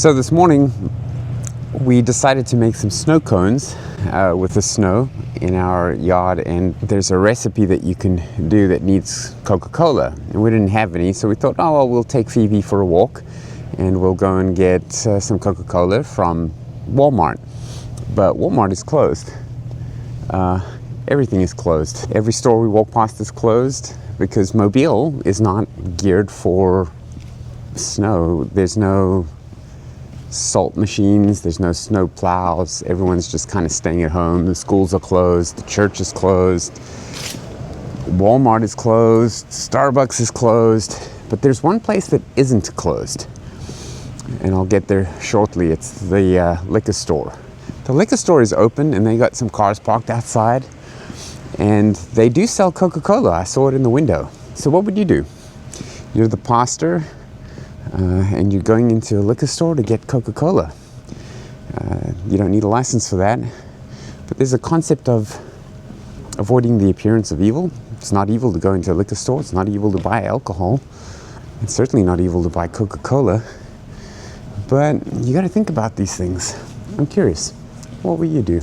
So this morning we decided to make some snow cones with the snow in our yard, and there's a recipe that you can do that needs Coca-Cola, and we didn't have any, so we thought, oh well, we'll take Phoebe for a walk and we'll go and get some Coca-Cola from Walmart. But Walmart is closed. Everything is closed. Every store we walk past is closed because Mobile is not geared for snow. There's no salt machines, there's no snow plows, everyone's just kind of staying at home. The schools are closed, the church is closed, Walmart is closed, Starbucks is closed, but there's one place that isn't closed, and I'll get there shortly. It's the liquor store. The liquor store is open and they got some cars parked outside, and they do sell Coca-Cola. I saw it in the window. So what would you do? You're the pastor, and you're going into a liquor store to get Coca-Cola. You don't need a license for that, but there's a concept of avoiding the appearance of evil. It's not evil to go into a liquor store. It's not evil to buy alcohol. It's certainly not evil to buy Coca-Cola. But you got to think about these things. I'm curious, what will you do?